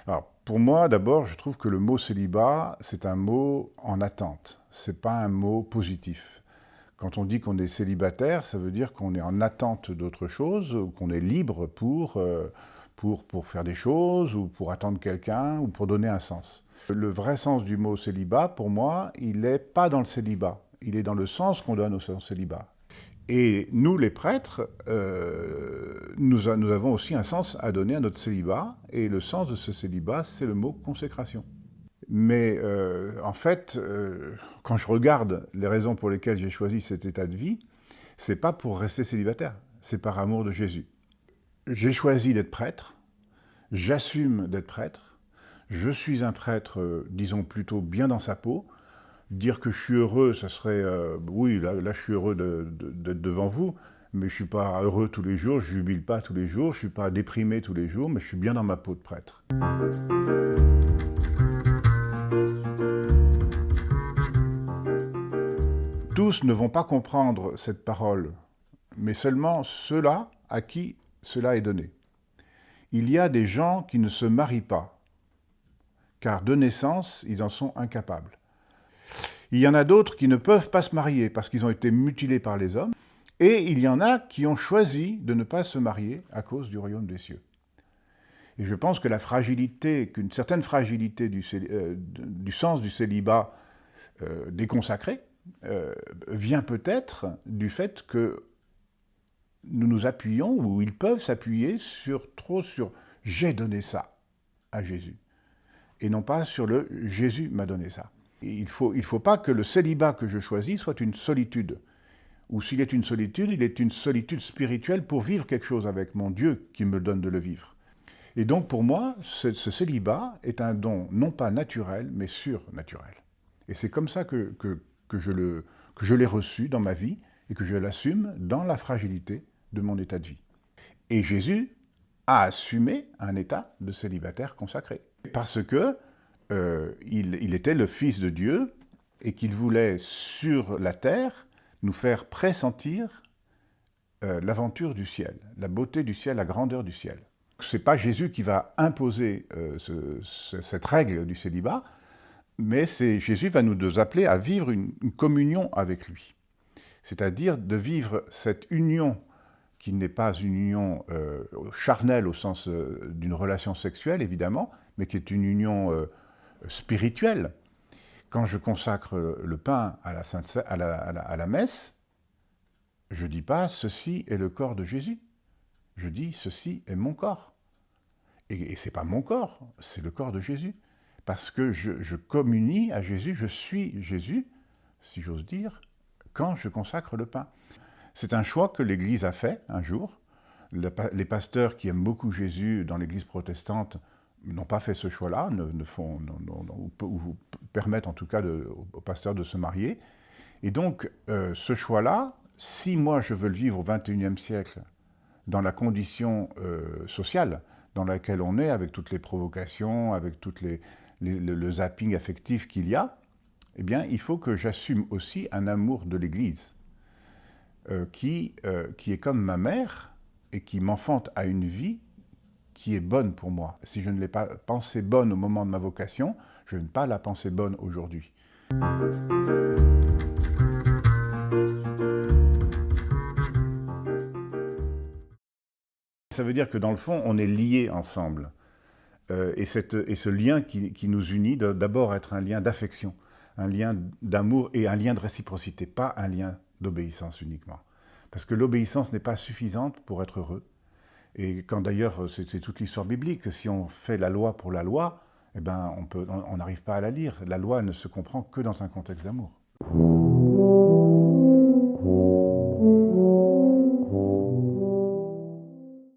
Alors, pour moi, d'abord, je trouve que le mot célibat, c'est un mot en attente. C'est pas un mot positif. Quand on dit qu'on est célibataire, ça veut dire qu'on est en attente d'autre chose, ou qu'on est libre pour faire des choses, ou pour attendre quelqu'un, ou pour donner un sens. Le vrai sens du mot célibat, pour moi, il n'est pas dans le célibat. Il est dans le sens qu'on donne au célibat. Et nous, les prêtres, nous avons aussi un sens à donner à notre célibat, et le sens de ce célibat, c'est le mot consécration. Mais en fait, quand je regarde les raisons pour lesquelles j'ai choisi cet état de vie, c'est pas pour rester célibataire, c'est par amour de Jésus. J'ai choisi d'être prêtre, j'assume d'être prêtre, je suis un prêtre, disons plutôt bien dans sa peau. Dire que je suis heureux, ça serait, oui, là je suis heureux d'être devant vous, mais je ne suis pas heureux tous les jours, je ne jubile pas tous les jours, je ne suis pas déprimé tous les jours, mais je suis bien dans ma peau de prêtre. Tous ne vont pas comprendre cette parole, mais seulement ceux-là à qui cela est donné. Il y a des gens qui ne se marient pas, car de naissance, ils en sont incapables. Il y en a d'autres qui ne peuvent pas se marier parce qu'ils ont été mutilés par les hommes, et il y en a qui ont choisi de ne pas se marier à cause du royaume des cieux. Et je pense que qu'une certaine fragilité du sens du célibat déconsacré vient peut-être du fait que nous nous appuyons, ou ils peuvent s'appuyer trop sur « j'ai donné ça à Jésus », et non pas sur le « Jésus m'a donné ça ». Il ne faut pas que le célibat que je choisis soit une solitude. Ou s'il est une solitude, il est une solitude spirituelle pour vivre quelque chose avec mon Dieu qui me donne de le vivre. Et donc pour moi, ce célibat est un don non pas naturel, mais surnaturel. Et c'est comme ça que je l'ai reçu dans ma vie et que je l'assume dans la fragilité de mon état de vie. Et Jésus a assumé un état de célibataire consacré. Parce que il était le Fils de Dieu et qu'il voulait, sur la terre, nous faire pressentir l'aventure du ciel, la beauté du ciel, la grandeur du ciel. Ce n'est pas Jésus qui va imposer cette règle du célibat, mais Jésus va nous appeler à vivre une communion avec lui. C'est-à-dire de vivre cette union qui n'est pas une union charnelle au sens d'une relation sexuelle, évidemment, mais qui est une union spirituelle. Quand je consacre le pain à la messe, je ne dis pas « ceci est le corps de Jésus ». Je dis « ceci est mon corps ». Et ce n'est pas mon corps, c'est le corps de Jésus. Parce que je communie à Jésus, je suis Jésus, si j'ose dire, quand je consacre le pain. C'est un choix que l'Église a fait un jour. Les pasteurs qui aiment beaucoup Jésus dans l'Église protestante n'ont pas fait ce choix-là, ou permettent en tout cas aux pasteurs de se marier. Et donc, ce choix-là, si moi je veux le vivre au XXIe siècle, dans la condition sociale dans laquelle on est, avec toutes les provocations, avec le zapping affectif qu'il y a, eh bien, il faut que j'assume aussi un amour de l'Église qui est comme ma mère et qui m'enfante à une vie qui est bonne pour moi. Si je ne l'ai pas pensée bonne au moment de ma vocation, je ne vais pas la penser bonne aujourd'hui. Ça veut dire que dans le fond, on est liés ensemble. Et ce lien qui nous unit doit d'abord être un lien d'affection, un lien d'amour et un lien de réciprocité, pas un lien d'obéissance uniquement. Parce que l'obéissance n'est pas suffisante pour être heureux. Et quand d'ailleurs, c'est toute l'histoire biblique, si on fait la loi pour la loi, eh ben, on n'arrive pas à la lire. La loi ne se comprend que dans un contexte d'amour.